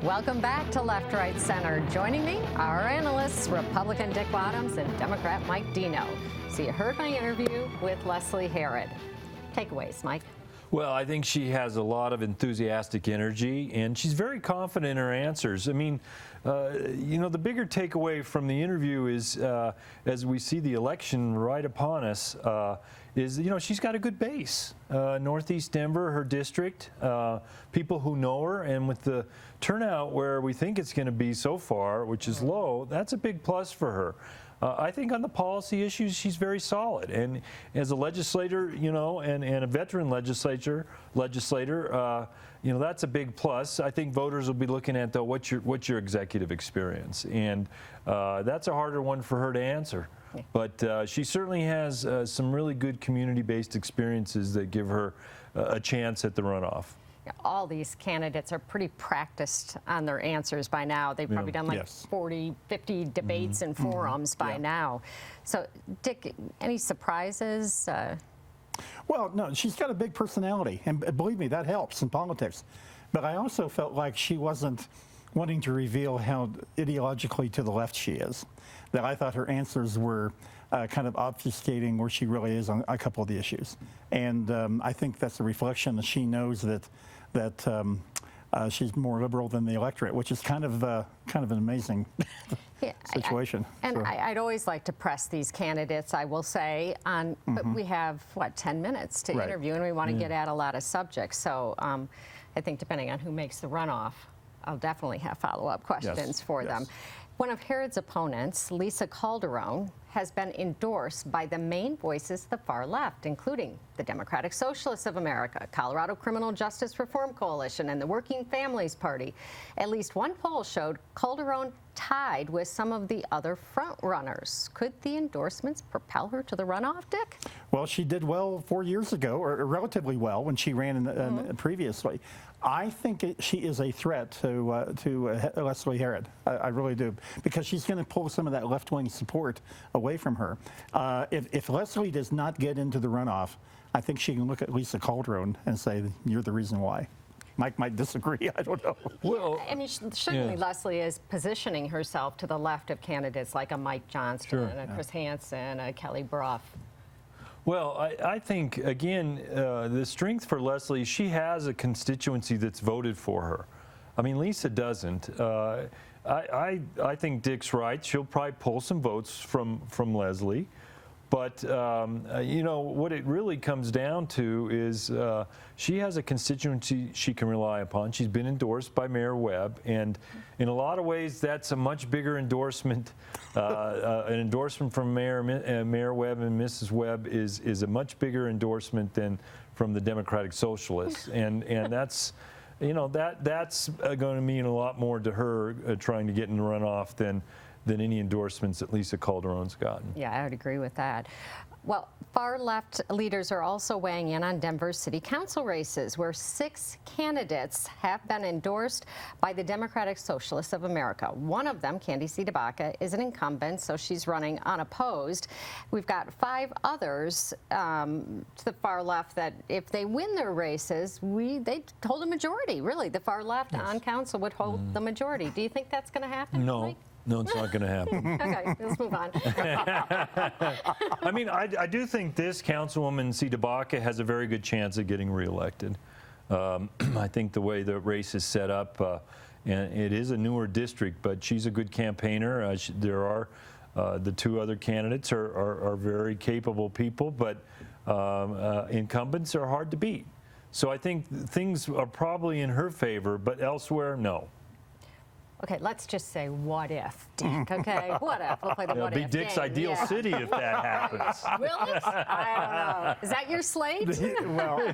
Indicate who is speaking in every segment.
Speaker 1: Welcome back to Left, Right, Center. Joining me, our analysts, Republican Dick Bottoms and Democrat Mike Dino. So you heard my interview with Leslie Herod. Takeaways, Mike.
Speaker 2: Well, I think she has a lot of enthusiastic energy, and she's very confident in her answers. I mean, the bigger takeaway from the interview is, as we see the election right upon us, is, she's got a good base. Northeast Denver, her district, people who know her, and with the turnout where we think it's going to be so far, which is low, that's a big plus for her. I think on the policy issues, she's very solid. And as a legislator, and a veteran legislator, that's a big plus. I think voters will be looking at, though, what's your executive experience? And that's a harder one for her to answer. But she certainly has some really good community-based experiences that give her a chance at the runoff.
Speaker 1: All these candidates are pretty practiced on their answers by now. They've probably done like 40, 50 debates and forums by now. So, Dick, any surprises?
Speaker 3: Well, no, she's got a big personality, and believe me, that helps in politics. But I also felt like she wasn't wanting to reveal how ideologically to the left she is. That I thought her answers were kind of obfuscating where she really is on a couple of the issues. And I think that's a reflection that she knows that she's more liberal than the electorate, which is kind of an amazing situation.
Speaker 1: I'd always like to press these candidates, I will say, but we have, 10 minutes to interview, and we want to get at a lot of subjects. So I think depending on who makes the runoff, I'll definitely have follow-up questions for them. One of Herod's opponents, Lisa Calderon, has been endorsed by the main voices of the far left, including the Democratic Socialists of America, Colorado Criminal Justice Reform Coalition, and the Working Families Party. At least one poll showed Calderon tied with some of the other front-runners. Could the endorsements propel her to the runoff, Dick?
Speaker 3: Well, she did well 4 years ago, or relatively well, when she ran previously. I think she is a threat to Leslie Herod. I really do, because she's going to pull some of that left-wing support away from her. If Leslie does not get into the runoff, I think she can look at Lisa Calderon and say, you're the reason why. Mike might disagree. I don't know.
Speaker 1: Well, I mean, certainly Leslie is positioning herself to the left of candidates like a Mike Johnston, a Chris Hansen, a Kelly Brough.
Speaker 2: Well, I think, again, the strength for Leslie, she has a constituency that's voted for her. I mean, Lisa doesn't. I think Dick's right. She'll probably pull some votes from Leslie. But, what it really comes down to is she has a constituency she can rely upon. She's been endorsed by Mayor Webb, and in a lot of ways, that's a much bigger endorsement. An endorsement from Mayor Webb and Mrs. Webb is a much bigger endorsement than from the Democratic Socialists, and that's that's going to mean a lot more to her trying to get in the runoff than any endorsements that Lisa Calderon's gotten.
Speaker 1: Yeah, I would agree with that. Well, far-left leaders are also weighing in on Denver's city council races, where 6 candidates have been endorsed by the Democratic Socialists of America. One of them, Candice DeBaca, is an incumbent, so she's running unopposed. We've got 5 others to the far left that, if they win their races, they hold a majority. Really, the far left on council would hold the majority. Do you think that's going to happen?
Speaker 2: No.
Speaker 1: Mike?
Speaker 2: No, it's not going to happen.
Speaker 1: Okay, let's move on.
Speaker 2: I mean, I do think this Councilwoman DeBaca has a very good chance of getting reelected. I think the way the race is set up, and it is a newer district, but she's a good campaigner. There are the 2 other candidates are very capable people, but incumbents are hard to beat. So I think things are probably in her favor, but elsewhere, no.
Speaker 1: Okay, let's just say, what if, Dick? Okay, what if? We'll play the what if
Speaker 2: It'll be Dick's
Speaker 1: game.
Speaker 2: ideal city if that happens.
Speaker 1: Will it? I don't know. Is that your slate?
Speaker 3: Well,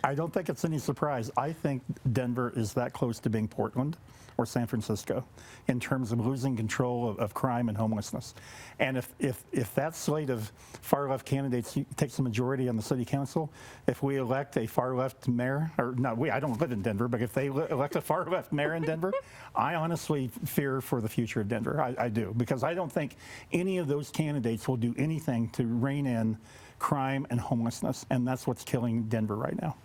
Speaker 3: I don't think it's any surprise. I think Denver is that close to being Portland or San Francisco in terms of losing control of crime and homelessness. And if that slate of far-left candidates takes a majority on the city council, if we elect a far-left mayor, or no, I don't live in Denver, but if they elect a far-left mayor in Denver, I honestly fear for the future of Denver. I do, because I don't think any of those candidates will do anything to rein in crime and homelessness, and that's what's killing Denver right now.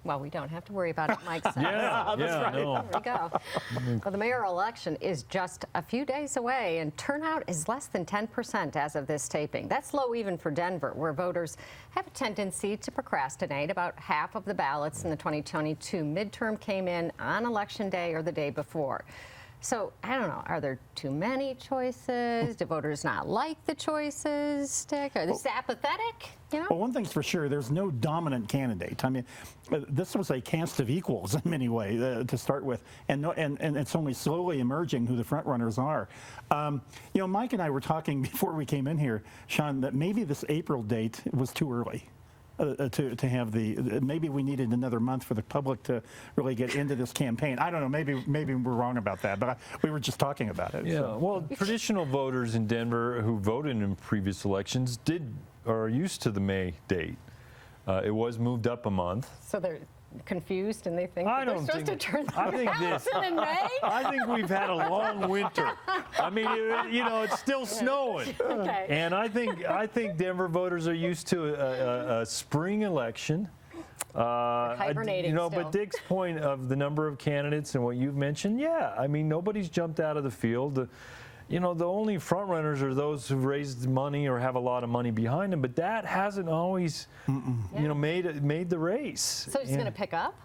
Speaker 1: Well, we don't have to worry about it, Mike says.
Speaker 2: Yeah,
Speaker 1: That's
Speaker 2: yeah,
Speaker 1: right.
Speaker 2: no.
Speaker 1: There we go. Well, the mayoral election is just a few days away, and turnout is less than 10% as of this taping. That's low even for Denver, where voters have a tendency to procrastinate. About half of the ballots in the 2022 midterm came in on Election Day or the day before. So, I don't know, are there too many choices? Do voters not like the choices, Dick? Are they apathetic? You know?
Speaker 3: Well, one thing's for sure, there's no dominant candidate. I mean, this was a cast of equals in many ways to start with, and it's only slowly emerging who the front runners are. You know, Mike and I were talking before we came in here, Shaun, that maybe this April date was too early. To have maybe we needed another month for the public to really get into this campaign. I don't know, maybe we're wrong about that, but we were just talking about it.
Speaker 2: Yeah,
Speaker 3: So.
Speaker 2: well, traditional voters in Denver who voted in previous elections are used to the May date. It was moved up a month.
Speaker 1: So they're confused and they think
Speaker 2: I
Speaker 1: that they're
Speaker 2: don't
Speaker 1: supposed
Speaker 2: think-
Speaker 1: to turn
Speaker 2: I
Speaker 1: their
Speaker 2: think
Speaker 1: ballots
Speaker 2: this-
Speaker 1: in May?
Speaker 2: I think we've had a long winter. I mean, you know, it's still snowing.
Speaker 1: Okay.
Speaker 2: And I think Denver voters are used to a spring election.
Speaker 1: hibernating
Speaker 2: you know,
Speaker 1: still.
Speaker 2: but Dick's point of the number of candidates and what you've mentioned, yeah, I mean, nobody's jumped out of the field. You know, the only front runners are those who've raised money or have a lot of money behind them, but that hasn't always, you know, made the race.
Speaker 1: So it's going to pick up?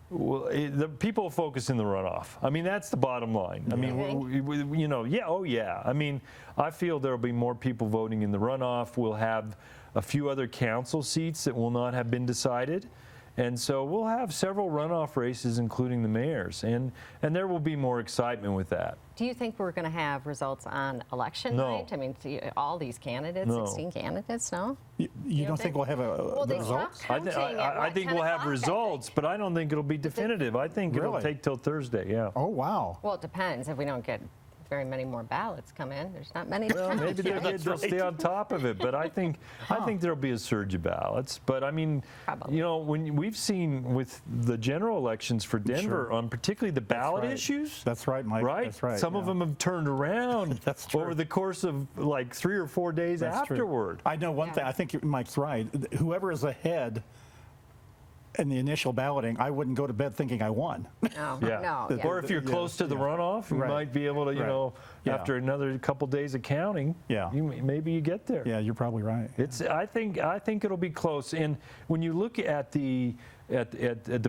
Speaker 2: Well, the people focus in the runoff. I mean, that's the bottom line. I mean, you know, yeah, oh yeah. I mean, I feel there'll be more people voting in the runoff. We'll have a few other council seats that will not have been decided. And so we'll have several runoff races, including the mayor's, and there will be more excitement with that.
Speaker 1: Do you think we're going to have results on election
Speaker 2: No.
Speaker 1: night? I mean, all these candidates,
Speaker 2: No.
Speaker 1: 16 candidates, no?
Speaker 3: You don't think we'll have the
Speaker 1: they
Speaker 3: results?
Speaker 1: stopped counting at,
Speaker 2: I
Speaker 1: what,
Speaker 2: think
Speaker 1: 10
Speaker 2: we'll have
Speaker 1: o'clock, I
Speaker 2: results,
Speaker 1: think?
Speaker 2: but I don't think it'll be definitive. I think it'll
Speaker 3: Really?
Speaker 2: take till Thursday, yeah.
Speaker 3: Oh, wow.
Speaker 1: Well, it depends. If we don't get very many more ballots come in, there's not many to
Speaker 2: Well,
Speaker 1: count.
Speaker 2: maybe they'll stay on top of it, but I think there'll be a surge of ballots. But I mean,
Speaker 1: Probably.
Speaker 2: you know, when we've seen with the general elections for Denver,
Speaker 3: Sure.
Speaker 2: on particularly the ballot
Speaker 3: right.
Speaker 2: issues,
Speaker 3: That's right, Mike.
Speaker 2: right?
Speaker 3: That's right.
Speaker 2: Some of
Speaker 3: yeah.
Speaker 2: them have turned around
Speaker 3: That's true.
Speaker 2: over the course of like 3 or 4 days
Speaker 3: That's true.
Speaker 2: afterward.
Speaker 3: I know one thing. I think Mike's right. Whoever is ahead in the initial balloting, I wouldn't go to bed thinking I won.
Speaker 1: No,
Speaker 2: Yeah.
Speaker 1: no. Yeah.
Speaker 2: Or if you're
Speaker 3: Yeah,
Speaker 2: close to the
Speaker 3: yeah.
Speaker 2: runoff, you
Speaker 3: Right.
Speaker 2: might be able to, you
Speaker 3: Right.
Speaker 2: know,
Speaker 3: Yeah.
Speaker 2: after another couple days of counting,
Speaker 3: Yeah.
Speaker 2: maybe you get there.
Speaker 3: Yeah, you're probably right.
Speaker 2: I think it'll be close. And when you look at the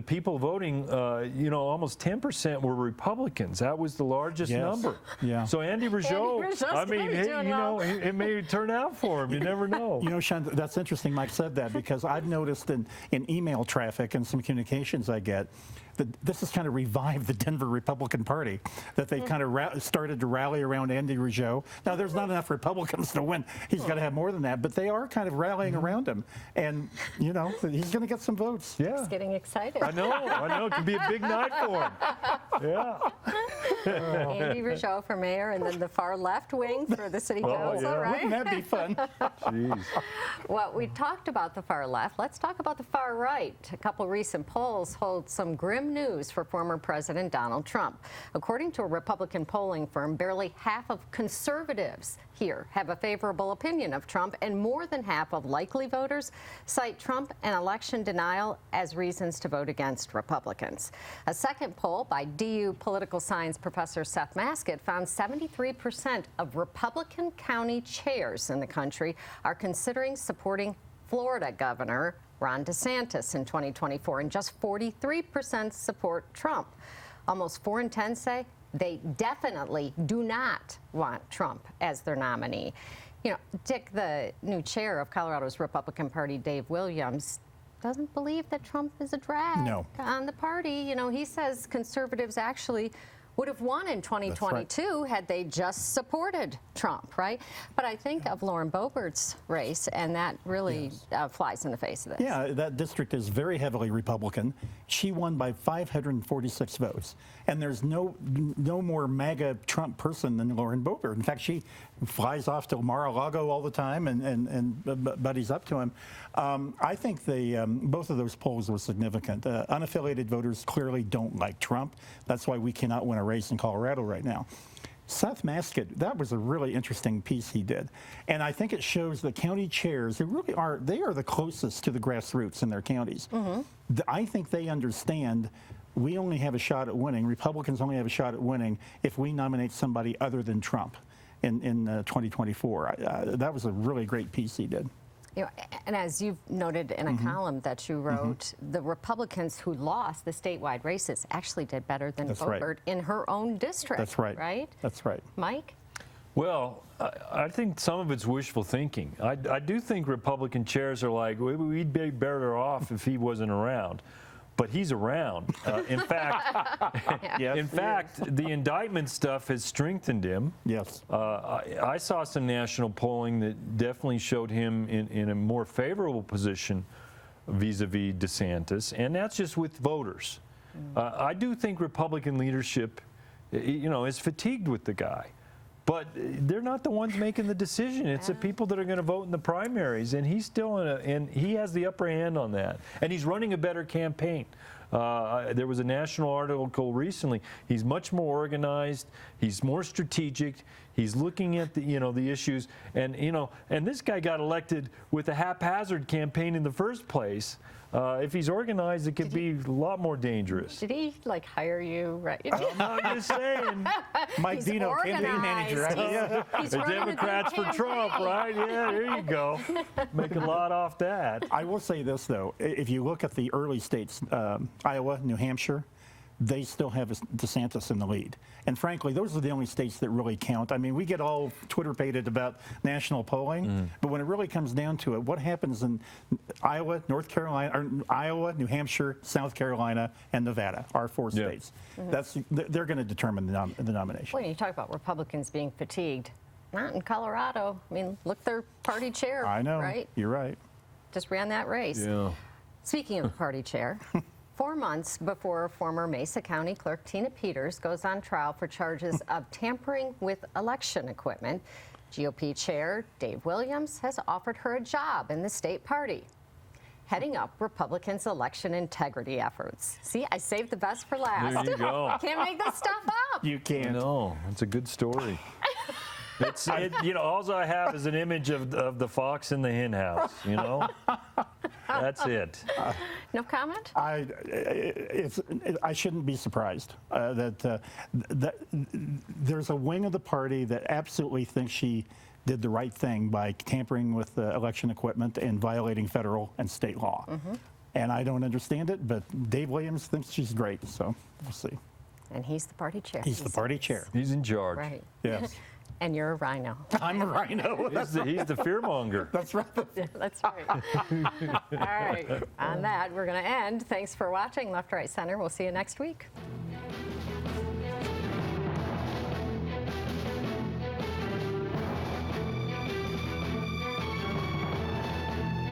Speaker 2: people voting, you know, almost 10% were Republicans. That was the largest
Speaker 3: Yes.
Speaker 2: number.
Speaker 3: Yeah.
Speaker 2: So Andy Rizzo,
Speaker 1: Rizzo's
Speaker 2: I mean,
Speaker 1: gonna be
Speaker 2: hey,
Speaker 1: doing
Speaker 2: you know,
Speaker 1: well.
Speaker 2: it may turn out for him. You never know.
Speaker 3: You know, Shaun, that's interesting Mike said that, because I've noticed in email traffic and some communications I get that this has kind of revived the Denver Republican Party, that they've kind of started to rally around Andy Rizzo. Now, there's not enough Republicans to win. He's got to have more than that, but they are kind of rallying around him. And, you know, he's going to get some votes.
Speaker 2: Yeah.
Speaker 1: It's getting excited.
Speaker 2: I know. It could be a big night for him. Yeah.
Speaker 1: Andy Rizzo for mayor, and then the far left wing for the city council,
Speaker 2: yeah.
Speaker 1: right?
Speaker 3: Wouldn't that be fun?
Speaker 2: Jeez.
Speaker 1: Well, we talked about the far left. Let's talk about the far right. A couple recent polls hold some grim news for former President Donald Trump. According to a Republican polling firm, barely half of conservatives here have a favorable opinion of Trump, and more than half of likely voters cite Trump and election denial as reasons to vote against Republicans. A second poll by DU political science professor Seth Maskett found 73% of Republican county chairs in the country are considering supporting Florida Governor Ron DeSantis in 2024, and just 43% support Trump. Almost 4 in 10 say they definitely do not want Trump as their nominee. You know, Dick, the new chair of Colorado's Republican Party, Dave Williams, doesn't believe that Trump is a drag on the party. You know, he says conservatives actually would have won in 2022 had they just supported Trump, right? But I think of Lauren Boebert's race, and that really flies in the face of this.
Speaker 3: Yeah, that district is very heavily Republican. She won by 546 votes. And there's no more MAGA Trump person than Lauren Boebert. In fact, she flies off to Mar-a-Lago all the time and buddies up to him. I think both of those polls were significant. Unaffiliated voters clearly don't like Trump. That's why we cannot win a race in Colorado right now. Seth Maskett, that was a really interesting piece he did. And I think it shows the county chairs, they are the closest to the grassroots in their counties. I think they understand we only have a shot at winning, Republicans only have a shot at winning if we nominate somebody other than Trump in 2024. That was a really great piece he did.
Speaker 1: You know, and as you've noted in a column that you wrote, the Republicans who lost the statewide races actually did better than Boebert in her own district.
Speaker 3: That's right.
Speaker 1: Right?
Speaker 3: That's right.
Speaker 1: Mike?
Speaker 2: Well, I think some of it's wishful thinking. I do think Republican chairs are like, we'd be better off if he wasn't around. But he's around. In fact, the indictment stuff has strengthened him.
Speaker 3: Yes.
Speaker 2: I saw some national polling that definitely showed him in a more favorable position vis-a-vis DeSantis, and that's just with voters. I do think Republican leadership, is fatigued with the guy. But they're not the ones making the decision. It's the people that are going to vote in the primaries, and he's still and he has the upper hand on that. And he's running a better campaign. There was a national article recently. He's much more organized. He's more strategic. He's looking at the issues, and this guy got elected with a haphazard campaign in the first place. If he's organized, it could be a lot more dangerous.
Speaker 1: Did he hire you? Right?
Speaker 2: I'm just saying.
Speaker 3: Mike Dino, campaign manager. Right?
Speaker 1: He's
Speaker 2: The
Speaker 1: running
Speaker 2: Democrats for
Speaker 1: campaign.
Speaker 2: Trump, right? Yeah, there you go. Make a lot off that.
Speaker 3: I will say this, though. If you look at the early states, Iowa, New Hampshire, they still have DeSantis in the lead. And frankly, those are the only states that really count. I mean, we get all Twitter-pated about national polling, but when it really comes down to it, what happens in Iowa, North Carolina, or Iowa, New Hampshire, South Carolina, and Nevada, our four states. They're going to determine the nomination.
Speaker 1: Well, you talk about Republicans being fatigued. Not in Colorado. I mean, look, their party chair.
Speaker 3: I know.
Speaker 1: Right?
Speaker 3: You're right.
Speaker 1: Just ran that race.
Speaker 2: Yeah.
Speaker 1: Speaking of party chair, 4 months before former Mesa County Clerk Tina Peters goes on trial for charges of tampering with election equipment, GOP Chair Dave Williams has offered her a job in the state party, heading up Republicans' election integrity efforts. See, I saved the best for last.
Speaker 2: There you go.
Speaker 1: I can't make this stuff up.
Speaker 3: You can't.
Speaker 2: No, it's a good story. All I have is an image of the fox in the hen house, That's it.
Speaker 1: No comment?
Speaker 3: I shouldn't be surprised that there's a wing of the party that absolutely thinks she did the right thing by tampering with election equipment and violating federal and state law. And I don't understand it, but Dave Williams thinks she's great, so we'll see.
Speaker 1: And he's the party chair.
Speaker 3: He's the party chair.
Speaker 2: He's in charge.
Speaker 1: Right.
Speaker 3: Yes.
Speaker 1: And you're a rhino.
Speaker 3: I'm a rhino.
Speaker 2: He's the fearmonger.
Speaker 3: That's right.
Speaker 1: That's right. All right. On that, we're going to end. Thanks for watching Left, Right, Center. We'll see you next week.